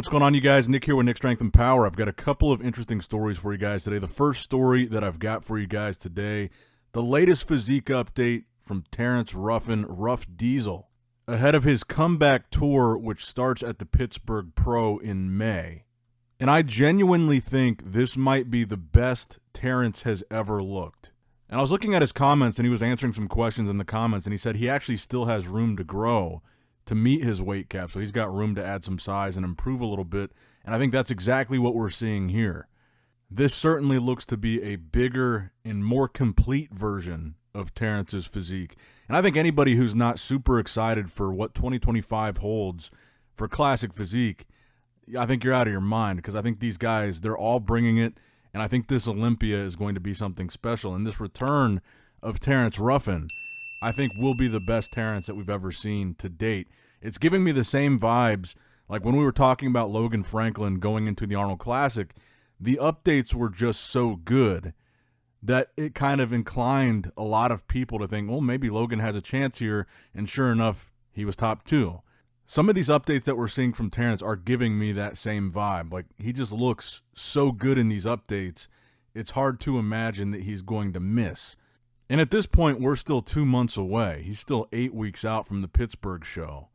what's going on, you guys? Nick here with Nick Strength and Power. I've got a couple of interesting stories for you guys today. The first story that I've got for you guys today, the latest physique update from Terrence Ruffin, Ruff Diesel, ahead of his comeback tour, which starts at the Pittsburgh Pro in May. And I genuinely think this might be the best Terrence has ever looked. And I was looking at his comments, and he was answering some questions in the comments, and he said he actually still has room to grow to meet his weight cap, so he's got room to add some size and improve a little bit, and I think that's exactly what we're seeing here. This certainly looks to be a bigger and more complete version of Terrence's physique, and I think anybody who's not super excited for what 2025 holds for classic physique, I think you're out of your mind, because I think these guys, they're all bringing it, and I think this Olympia is going to be something special, and this return of Terrence Ruffin, I think, will be the best Terrence that we've ever seen to date. It's giving me the same vibes like when we were talking about Logan Franklin going into the Arnold Classic. The updates were just so good that it kind of inclined a lot of people to think, well, maybe Logan has a chance here, and sure enough, he was top 2. Some of these updates that we're seeing from Terrence are giving me that same vibe. Like, he just looks so good in these updates, it's hard to imagine that he's going to miss. And at this point, we're still 2 months away. He's still 8 weeks out from the Pittsburgh show.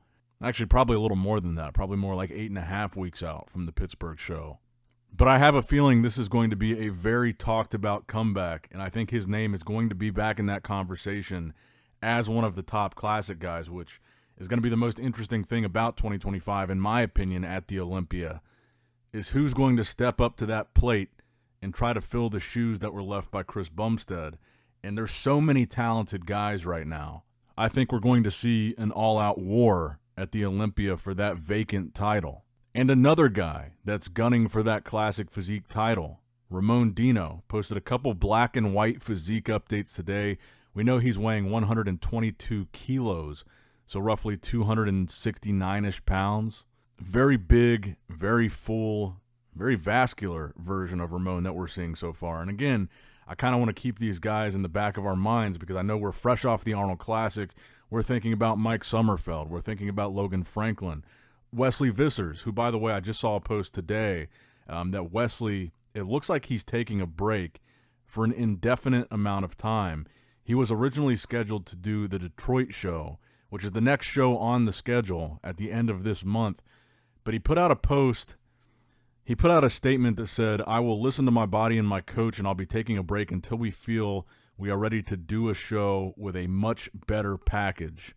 Actually, probably a little more than that. Probably more like 8.5 weeks out from the Pittsburgh show. But I have a feeling this is going to be a very talked about comeback, and I think his name is going to be back in that conversation as one of the top classic guys, which is going to be the most interesting thing about 2025, in my opinion, at the Olympia, is who's going to step up to that plate and try to fill the shoes that were left by Chris Bumstead. And there's so many talented guys right now. I think we're going to see an all-out war at the Olympia for that vacant title. And another guy that's gunning for that classic physique title, Ramon Dino, posted a couple black and white physique updates today. We know he's weighing 122 kilos, so roughly 269-ish pounds. Very big, very full, very vascular version of Ramon that we're seeing so far. And again, I kind of want to keep these guys in the back of our minds because I know we're fresh off the Arnold Classic. We're thinking about Mike Sommerfeld. We're thinking about Logan Franklin. Wesley Vissers, who, by the way, I just saw a post today that Wesley, it looks like he's taking a break for an indefinite amount of time. He was originally scheduled to do the Detroit show, which is the next show on the schedule at the end of this month. But he put out a post. He put out a statement that said, "I will listen to my body and my coach, and I'll be taking a break until we feel we are ready to do a show with a much better package."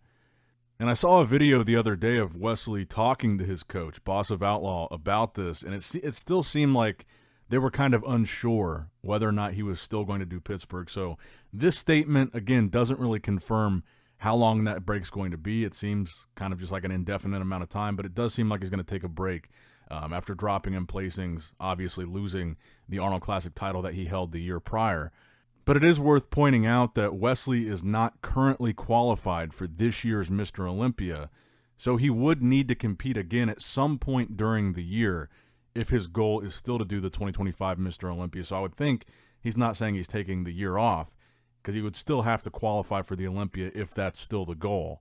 And I saw a video the other day of Wesley talking to his coach, Boss of Outlaw, about this, and it still seemed like they were kind of unsure whether or not he was still going to do Pittsburgh. So this statement, again, doesn't really confirm how long that break's going to be. It seems kind of just like an indefinite amount of time, but it does seem like he's going to take a break. After dropping in placings, obviously losing the Arnold Classic title that he held the year prior. But it is worth pointing out that Wesley is not currently qualified for this year's Mr. Olympia, so he would need to compete again at some point during the year if his goal is still to do the 2025 Mr. Olympia. So I would think he's not saying he's taking the year off, because he would still have to qualify for the Olympia if that's still the goal.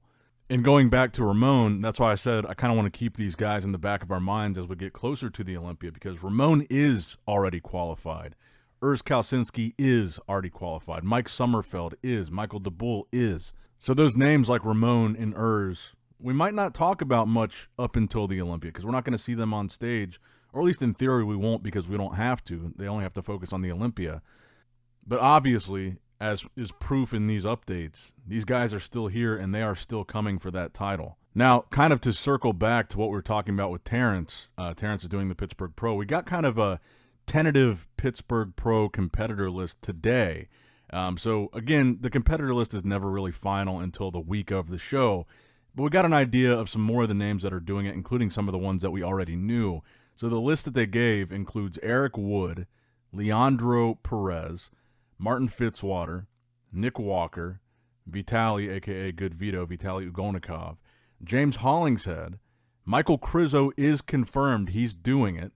And going back to Ramon, that's why I said I kind of want to keep these guys in the back of our minds as we get closer to the Olympia, because Ramon is already qualified. Urs Kalsinski is already qualified. Mike Sommerfeld is. Michael DeBull is. So those names like Ramon and Urs, we might not talk about much up until the Olympia, because we're not going to see them on stage, or at least in theory we won't, because we don't have to. They only have to focus on the Olympia. But obviously, as is proof in these updates, these guys are still here and they are still coming for that title. Now, kind of to circle back to what we were talking about with Terrence, Terrence is doing the Pittsburgh Pro. We got kind of a tentative Pittsburgh Pro competitor list today. So again, the competitor list is never really final until the week of the show, but we got an idea of some more of the names that are doing it, including some of the ones that we already knew. So the list that they gave includes Eric Wood, Leandro Perez, Martin Fitzwater, Nick Walker, Vitaly, a.k.a. Good Vito, Vitaly Ugonikov, James Hollingshead, Michael Krizo is confirmed he's doing it.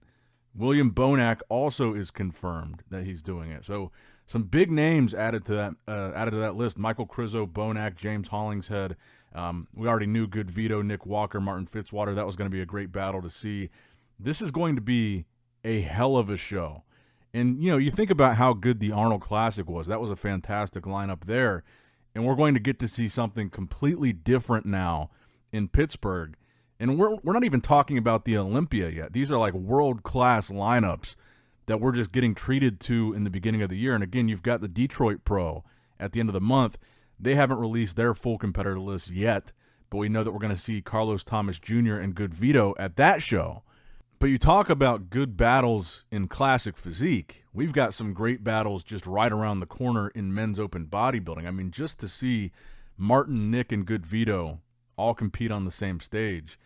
William Bonac also is confirmed that he's doing it. So some big names added to that list. Michael Krizo, Bonac, James Hollingshead. We already knew Good Vito, Nick Walker, Martin Fitzwater. That was going to be a great battle to see. This is going to be a hell of a show. And, you think about how good the Arnold Classic was. That was a fantastic lineup there. And we're going to get to see something completely different now in Pittsburgh. And we're not even talking about the Olympia yet. These are like world-class lineups that we're just getting treated to in the beginning of the year. And again, you've got the Detroit Pro at the end of the month. They haven't released their full competitor list yet, but we know that we're going to see Carlos Thomas Jr. and Good Vito at that show. But you talk about good battles in classic physique. We've got some great battles just right around the corner in men's open bodybuilding. I mean, just to see Martin, Nick, and Good Vito all compete on the same stage,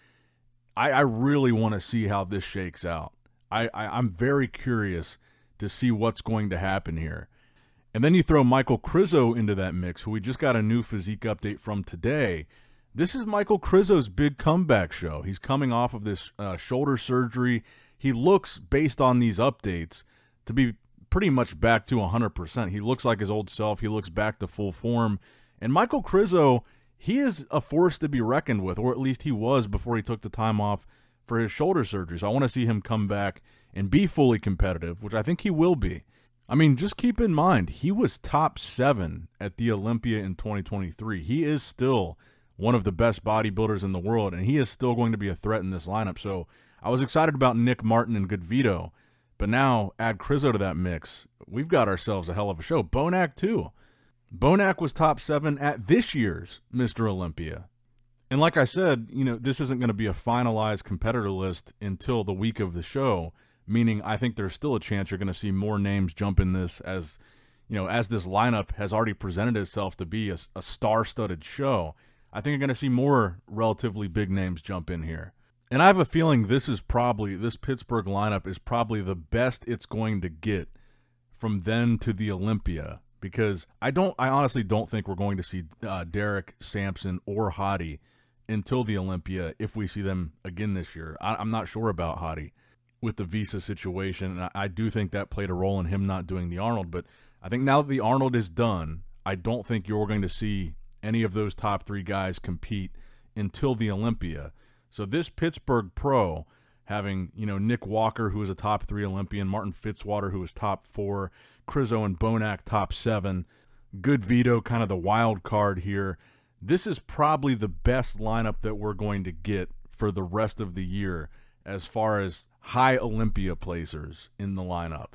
I really want to see how this shakes out. I'm very curious to see what's going to happen here. And then you throw Michael Krizo into that mix, who we just got a new physique update from today. This is Michael Krizo's big comeback show. He's coming off of this shoulder surgery. He looks, based on these updates, to be pretty much back to 100%. He looks like his old self. He looks back to full form. And Michael Krizo, he is a force to be reckoned with, or at least he was before he took the time off for his shoulder surgery. So I want to see him come back and be fully competitive, which I think he will be. I mean, just keep in mind, he was top 7 at the Olympia in 2023. He is still one of the best bodybuilders in the world, and he is still going to be a threat in this lineup. So I was excited about Nick, Martin, and Good Vito, but now add Krizo to that mix. We've got ourselves a hell of a show. Bonac, too. Bonac was top 7 at this year's Mr. Olympia. And like I said, this isn't going to be a finalized competitor list until the week of the show, meaning I think there's still a chance you're going to see more names jump in this as this lineup has already presented itself to be a star-studded show. I think you're going to see more relatively big names jump in here. And I have a feeling this Pittsburgh lineup is probably the best it's going to get from then to the Olympia, because I honestly don't think we're going to see Derek, Sampson, or Hottie until the Olympia if we see them again this year. I'm not sure about Hottie with the visa situation, and I do think that played a role in him not doing the Arnold, but I think now that the Arnold is done, I don't think you're going to see any of those top 3 guys compete until the Olympia. So this Pittsburgh Pro, having Nick Walker, who was a top 3 Olympian, Martin Fitzwater, who was top 4, Krizo and Bonac top 7, Good Vito kind of the wild card here. This is probably the best lineup that we're going to get for the rest of the year as far as high Olympia placers in the lineup.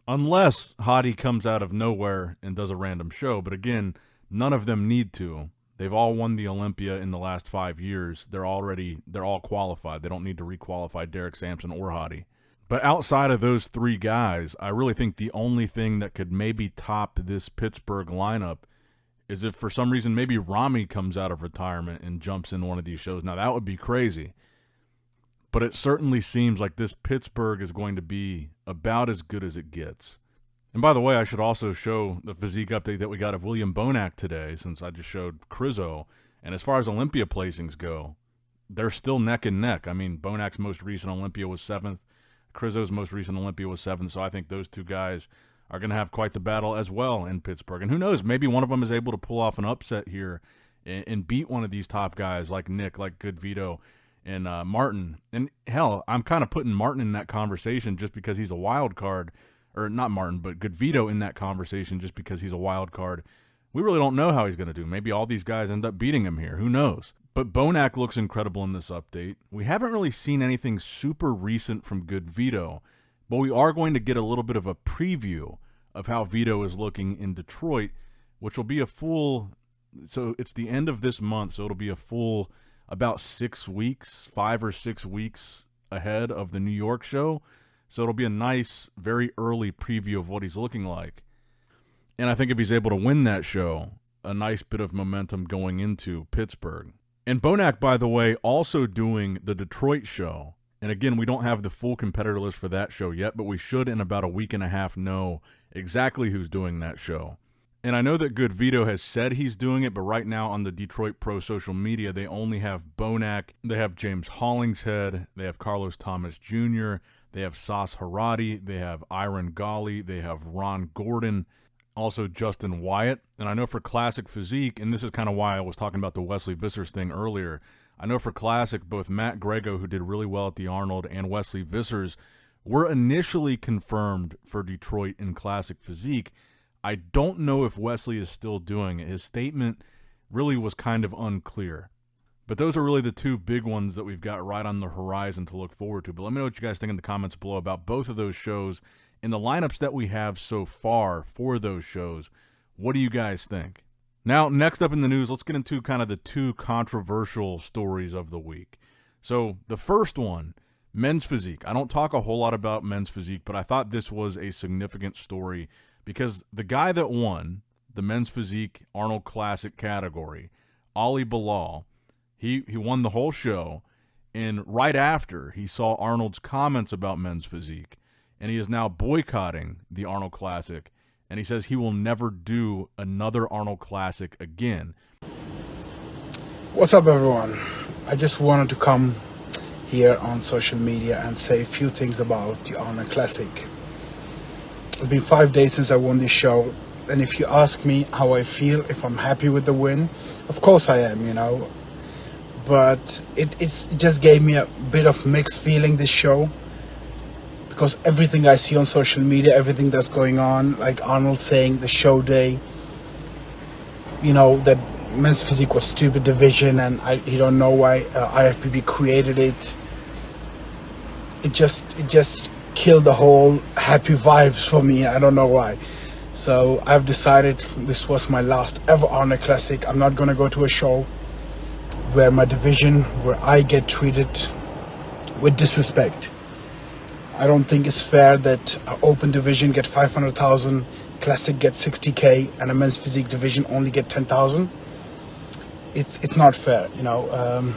Unless Hottie comes out of nowhere and does a random show, but again, none of them need to. They've all won the Olympia in the last 5 years. They're all qualified. They don't need to requalify Derek Sampson or Hottie. But outside of those 3 guys, I really think the only thing that could maybe top this Pittsburgh lineup is if for some reason maybe Rami comes out of retirement and jumps in one of these shows. Now, that would be crazy. But it certainly seems like this Pittsburgh is going to be about as good as it gets. And by the way, I should also show the physique update that we got of William Bonac today, since I just showed Krizo. And as far as Olympia placings go, they're still neck and neck. I mean, Bonac's most recent Olympia was 7th. Krizo's most recent Olympia was 7th. So I think those 2 guys are going to have quite the battle as well in Pittsburgh. And who knows, maybe one of them is able to pull off an upset here and beat one of these top guys like Nick, like Good Vito, and Martin. And hell, I'm kind of putting Martin in that conversation just because he's a wild card. Or not Martin, but Good Vito in that conversation just because he's a wild card. We really don't know how he's going to do. Maybe all these guys end up beating him here. Who knows? But Bonac looks incredible in this update. We haven't really seen anything super recent from Good Vito, but we are going to get a little bit of a preview of how Vito is looking in Detroit, which will be a full... So it's the end of this month, so it'll be a full about 6 weeks, 5 or 6 weeks ahead of the New York show. So it'll be a nice, very early preview of what he's looking like. And I think if he's able to win that show, a nice bit of momentum going into Pittsburgh. And Bonac, by the way, also doing the Detroit show. And again, we don't have the full competitor list for that show yet, but we should in about a week and a half know exactly who's doing that show. And I know that Good Vito has said he's doing it, but right now on the Detroit Pro social media, they only have Bonac, they have James Hollingshead, they have Carlos Thomas Jr., they have Sas Harati, they have Iron Gali, they have Ron Gordon. also Justin Wyatt. And I know for Classic Physique, and this is kind of why I was talking about the Wesley Vissers thing earlier, I know for Classic, both Matt Grego, who did really well at the Arnold, and Wesley Vissers were initially confirmed for Detroit in Classic Physique. I don't know if Wesley is still doing it. His statement really was kind of unclear. But those are really the two big ones that we've got right on the horizon to look forward to. But let me know what you guys think in the comments below about both of those shows and the lineups that we have so far for those shows. What do you guys think? Now, next up in the news, let's get into kind of the two controversial stories of the week. So the first one, men's physique. I don't talk a whole lot about men's physique, but I thought this was a significant story because the guy that won the men's physique Arnold Classic category, Ali Bilal, he won the whole show, and right after he saw Arnold's comments about men's physique, and he is now boycotting the Arnold Classic, and he says he will never do another Arnold Classic again. What's up, everyone? I just wanted to come here on social media and say a few things about the Arnold Classic. It's been 5 days since I won this show, and if you ask me how I feel, if I'm happy with the win, of course I am, you know. But it just gave me a bit of mixed feeling, this show, because everything I see on social media, everything that's going on, like Arnold saying the show day, you know, that men's physique was stupid division and he don't know why IFBB created it. It just killed the whole happy vibes for me. I don't know why. So I've decided this was my last ever Arnold Classic. I'm not gonna go to a show where my division, where I get treated with disrespect. I don't think it's fair that an open division get 500,000, Classic get 60K, and a men's physique division only get 10,000. It's not fair, you know.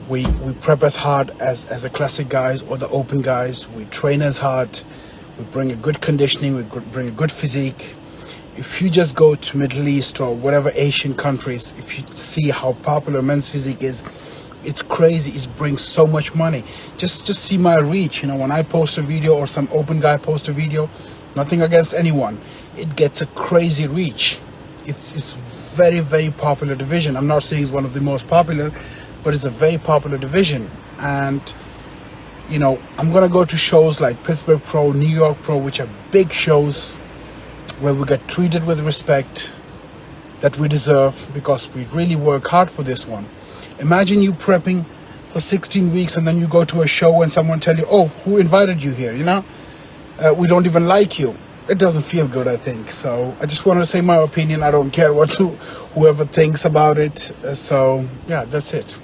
We prep as hard as the Classic guys or the open guys. We train as hard. We bring a good conditioning. We bring a good physique. If you just go to Middle East or whatever Asian countries, if you see how popular men's physique is, it's crazy. It brings so much money. Just see my reach. You know, when I post a video or some open guy posts a video, nothing against anyone, it gets a crazy reach. It's very, very popular division. I'm not saying it's one of the most popular, but it's a very popular division. And, you know, I'm going to go to shows like Pittsburgh Pro, New York Pro, which are big shows where we get treated with respect that we deserve because we really work hard for this one. Imagine you prepping for 16 weeks and then you go to a show and someone tell you, oh, who invited you here, you know? We don't even like you. It doesn't feel good, I think. So I just wanted to say my opinion. I don't care what whoever thinks about it. So yeah, that's it.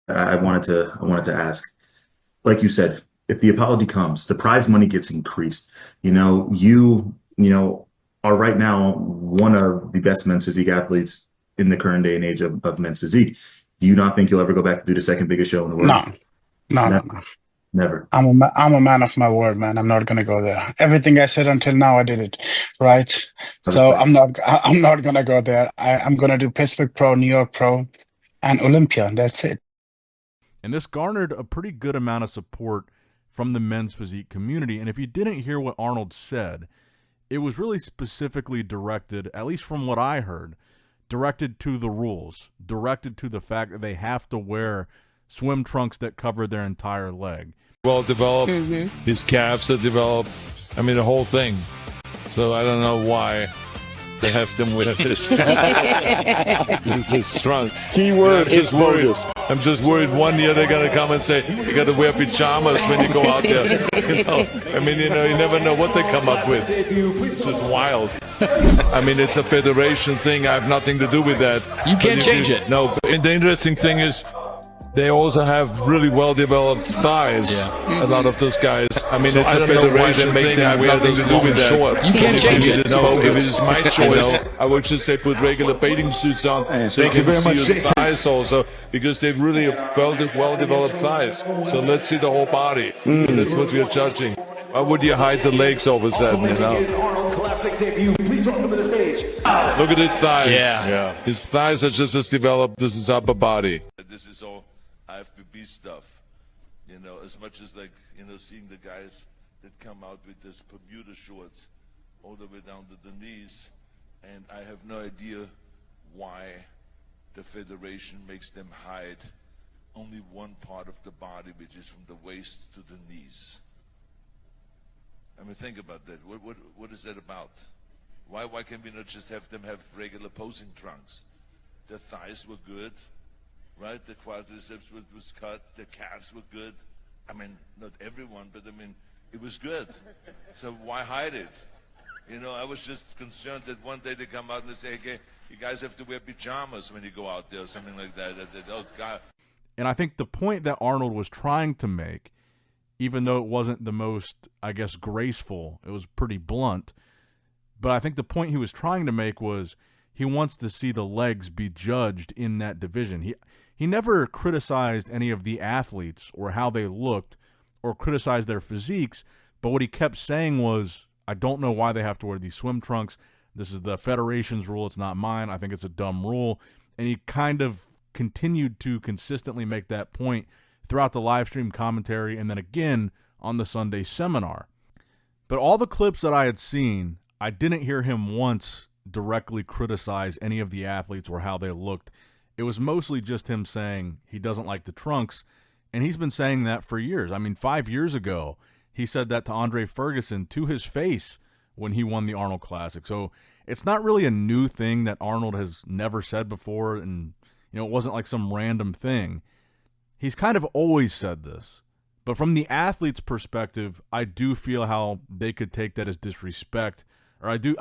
I wanted to ask, like you said, if the apology comes, the prize money gets increased. You know, are right now one of the best men's physique athletes in the current day and age of men's physique. Do you not think you'll ever go back to do the second biggest show in the world? No. Never. I'm a man of my word, man. I'm not gonna go there. Everything I said until now, I did it, right? So I'm not gonna go there. I'm gonna do Pittsburgh Pro, New York Pro, and Olympia. That's it. And this garnered a pretty good amount of support from the men's physique community. And if you didn't hear what Arnold said, it was really specifically directed, at least from what I heard, directed to the rules, directed to the fact that they have to wear swim trunks that cover their entire leg. Well developed, his calves are developed, I mean the whole thing. So I don't know why they have them with this. His trunks. Keyword is bogus. I'm just worried one year they're gonna come and say you gotta wear pajamas when you go out there. You know, I mean, you never know what they come up with. It's just wild. I mean, it's a federation thing. I have nothing to do with that. You can't change it. No, but the interesting thing is they also have really well-developed thighs. Yeah. A lot of those guys. I mean, it's a federation thing. I have nothing to do with that. You can't change it. No, if it is my choice, I would just say put regular bathing suits on so you can see your thighs also, because they've really well-developed thighs. So let's see the whole body. That's what we are judging. Why would you hide the legs all of a sudden, you know? Please welcome to the stage. Look at his thighs. Yeah. His thighs are just as developed as his upper body. This is all IFBB stuff, you know, as much as like, you know, seeing the guys that come out with this Bermuda shorts all the way down to the knees, and I have no idea why the federation makes them hide only one part of the body, which is from the waist to the knees. I mean, think about that. What is that about? Why can we not just have them have regular posing trunks? The thighs were good, right? The quadriceps was cut. The calves were good. I mean, not everyone, but I mean, it was good. So why hide it? You know, I was just concerned that one day they come out and they say, okay, you guys have to wear pajamas when you go out there or something like that. I said, oh, God. And I think the point that Arnold was trying to make, even though it wasn't the most, I guess, graceful, it was pretty blunt, but I think the point he was trying to make was he wants to see the legs be judged in that division. He never criticized any of the athletes or how they looked or criticized their physiques, but what he kept saying was, I don't know why they have to wear these swim trunks. This is the federation's rule. It's not mine. I think it's a dumb rule. And he kind of continued to consistently make that point throughout the live stream commentary and then again on the Sunday seminar. But all the clips that I had seen, I didn't hear him once directly criticize any of the athletes or how they looked. It was mostly just him saying he doesn't like the trunks, and he's been saying that for years. I mean, 5 years ago, he said that to Andre Ferguson to his face when he won the Arnold Classic. So it's not really a new thing that Arnold has never said before, and you know, it wasn't like some random thing. He's kind of always said this. But from the athlete's perspective, I do feel how they could take that as disrespect. Or I do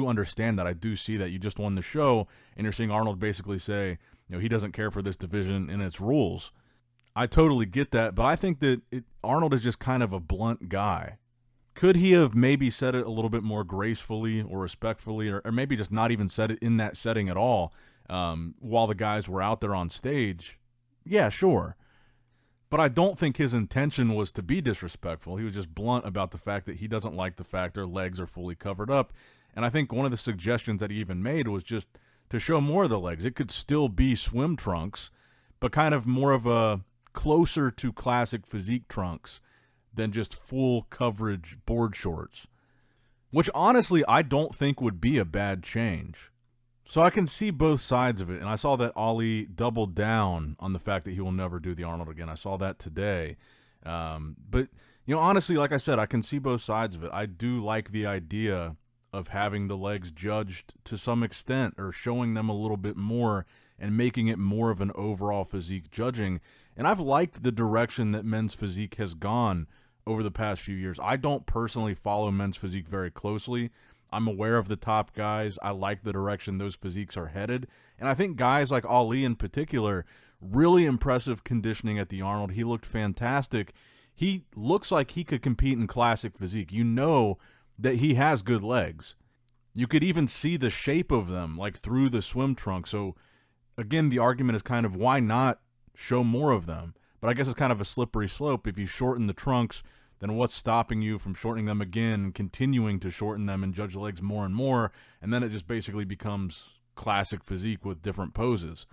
understand that. I do see that. You just won the show, and you're seeing Arnold basically say, you know, he doesn't care for this division and its rules. I totally get that, but I think that Arnold is just kind of a blunt guy. Could he have maybe said it a little bit more gracefully or respectfully, or maybe just not even said it in that setting at all while the guys were out there on stage? Yeah, sure. But I don't think his intention was to be disrespectful. He was just blunt about the fact that he doesn't like the fact their legs are fully covered up. And I think one of the suggestions that he even made was just to show more of the legs. It could still be swim trunks, but kind of more of a closer to classic physique trunks than just full coverage board shorts, which honestly I don't think would be a bad change. So I can see both sides of it, and I saw that Ali doubled down on the fact that he will never do the Arnold again. I saw that today. But, you know, honestly, like I said, I can see both sides of it. I do like the idea of having the legs judged to some extent or showing them a little bit more and making it more of an overall physique judging. And I've liked the direction that men's physique has gone over the past few years. I don't personally follow men's physique very closely. I'm aware of the top guys. I like the direction those physiques are headed. And I think guys like Ali in particular, really impressive conditioning at the Arnold. He looked fantastic. He looks like he could compete in classic physique. You know that he has good legs. You could even see the shape of them, like through the swim trunk. So, again, the argument is kind of why not show more of them? But I guess it's kind of a slippery slope. If you shorten the trunks, then what's stopping you from shortening them again, continuing to shorten them and judge the legs more and more, and then it just basically becomes classic physique with different poses.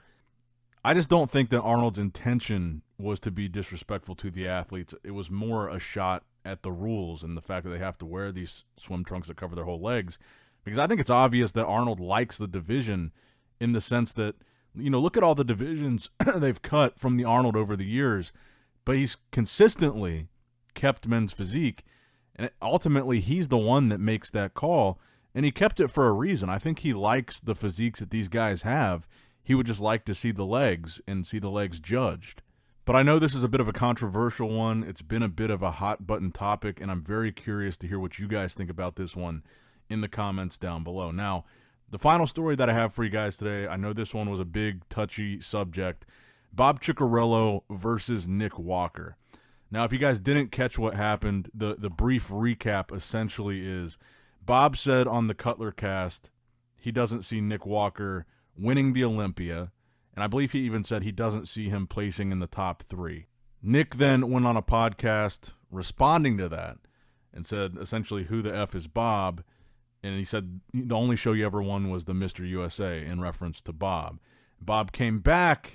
I just don't think that Arnold's intention was to be disrespectful to the athletes. It was more a shot at the rules and the fact that they have to wear these swim trunks that cover their whole legs, because I think it's obvious that Arnold likes the division in the sense that, you know, look at all the divisions they've cut from the Arnold over the years, but he's consistently kept men's physique, and ultimately he's the one that makes that call, and he kept it for a reason. I think he likes the physiques that these guys have. He would just like to see the legs and see the legs judged. But I know this is a bit of a controversial one. It's been a bit of a hot button topic, and I'm very curious to hear what you guys think about this one in the comments down below. Now, the final story that I have for you guys today, I know this one was a big, touchy subject. Bob Ciccarello versus Nick Walker. Now, if you guys didn't catch what happened, the brief recap essentially is Bob said on the Cutler cast he doesn't see Nick Walker winning the Olympia, and I believe he even said he doesn't see him placing in the top 3. Nick then went on a podcast responding to that and said essentially, who the F is Bob? And he said the only show you ever won was the Mr. USA in reference to Bob. Bob came back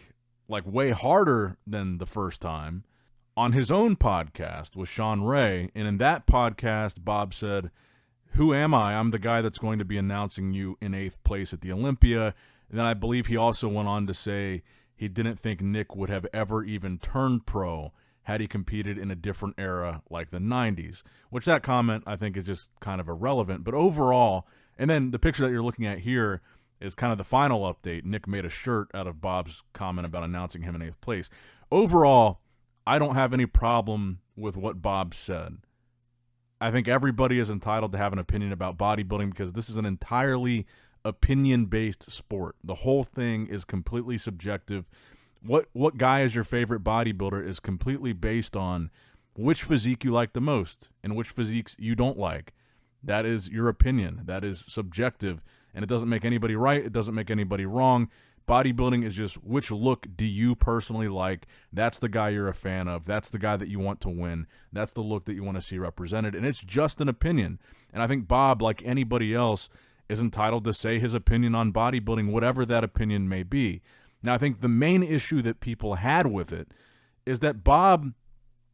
like way harder than the first time on his own podcast with Sean Ray, and in that podcast, Bob said, who am I? I'm the guy that's going to be announcing you in 8th place at the Olympia. And then I believe he also went on to say he didn't think Nick would have ever even turned pro had he competed in a different era like the 90s, which that comment I think is just kind of irrelevant. But overall, and then the picture that you're looking at here is kind of the final update. Nick made a shirt out of Bob's comment about announcing him in 8th place. Overall, I don't have any problem with what Bob said. I think everybody is entitled to have an opinion about bodybuilding because this is an entirely opinion-based sport. The whole thing is completely subjective. What guy is your favorite bodybuilder is completely based on which physique you like the most and which physiques you don't like. That is your opinion. That is subjective, and it doesn't make anybody right. It doesn't make anybody wrong. Bodybuilding is just which look do you personally like. That's the guy you're a fan of. That's the guy that you want to win. That's the look that you want to see represented, and it's just an opinion. And I think Bob, like anybody else, is entitled to say his opinion on bodybuilding, whatever that opinion may be. Now, I think the main issue that people had with it is that Bob,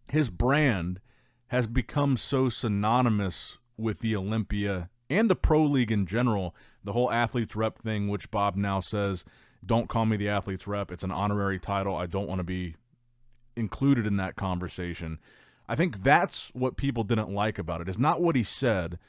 his brand, has become so synonymous with the Olympia and the Pro League in general, the whole athletes rep thing, which Bob now says, don't call me the athletes rep. It's an honorary title. I don't want to be included in that conversation. I think that's what people didn't like about it. It's not what he said,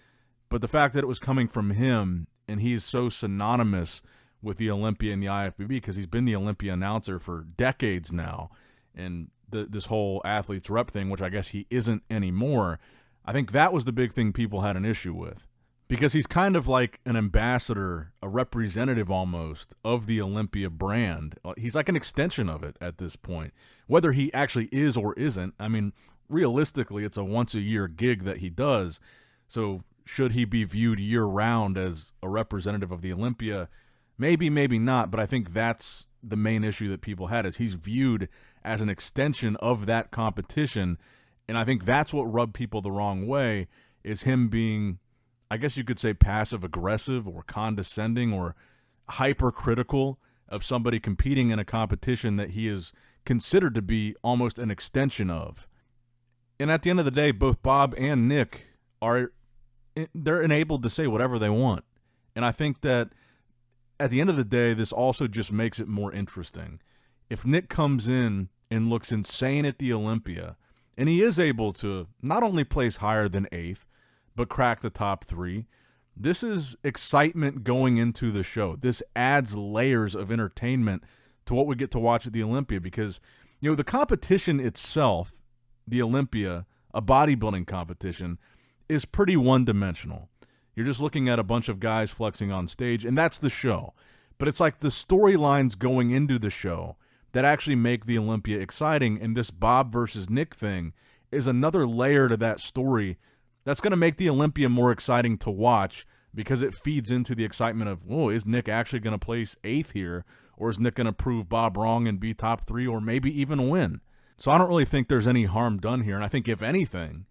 but the fact that it was coming from him and he's so synonymous with the Olympia and the IFBB because he's been the Olympia announcer for decades now, and this whole athletes rep thing, which I guess he isn't anymore, I think that was the big thing people had an issue with because he's kind of like an ambassador, a representative almost of the Olympia brand. He's like an extension of it at this point, whether he actually is or isn't. I mean, realistically, it's a once-a-year gig that he does, so should he be viewed year-round as a representative of the Olympia? Maybe, maybe not, but I think that's the main issue that people had is he's viewed as an extension of that competition, and I think that's what rubbed people the wrong way is him being, I guess you could say, passive-aggressive or condescending or hypercritical of somebody competing in a competition that he is considered to be almost an extension of. And at the end of the day, both Bob and Nick they're enabled to say whatever they want. And I think that at the end of the day, this also just makes it more interesting. If Nick comes in and looks insane at the Olympia, and he is able to not only place higher than 8th, but crack the top 3, this is excitement going into the show. This adds layers of entertainment to what we get to watch at the Olympia because, you know, the competition itself, the Olympia, a bodybuilding competition, is pretty one-dimensional. You're just looking at a bunch of guys flexing on stage, and that's the show. But it's like the storylines going into the show that actually make the Olympia exciting, and this Bob versus Nick thing is another layer to that story that's going to make the Olympia more exciting to watch because it feeds into the excitement of, oh, is Nick actually going to place 8th here, or is Nick going to prove Bob wrong and be top 3 or maybe even win? So I don't really think there's any harm done here, and I think if anything,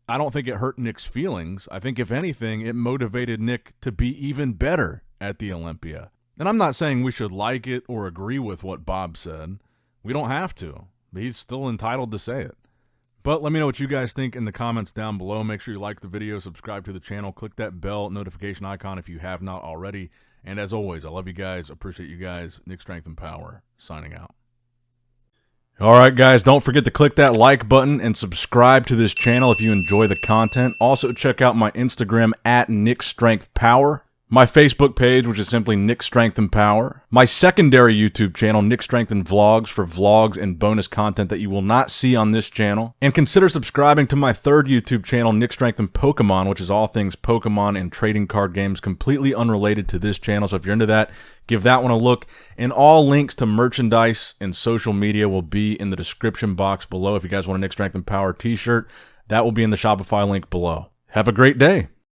I don't think it hurt Nick's feelings. I think if anything, it motivated Nick to be even better at the Olympia. And I'm not saying we should like it or agree with what Bob said. We don't have to, but he's still entitled to say it. But let me know what you guys think in the comments down below. Make sure you like the video, subscribe to the channel, click that bell notification icon if you have not already. And as always, I love you guys, appreciate you guys. Nick Strength and Power, signing out. All right, guys, don't forget to click that like button and subscribe to this channel if you enjoy the content. Also, check out my Instagram at Nick Strength Power. My Facebook page, which is simply Nick Strength and Power. My secondary YouTube channel, Nick Strength and Vlogs, for vlogs and bonus content that you will not see on this channel. And consider subscribing to my third YouTube channel, Nick Strength and Pokemon, which is all things Pokemon and trading card games, completely unrelated to this channel. So if you're into that, give that one a look. And all links to merchandise and social media will be in the description box below. If you guys want a Nick Strength and Power t-shirt, that will be in the Shopify link below. Have a great day.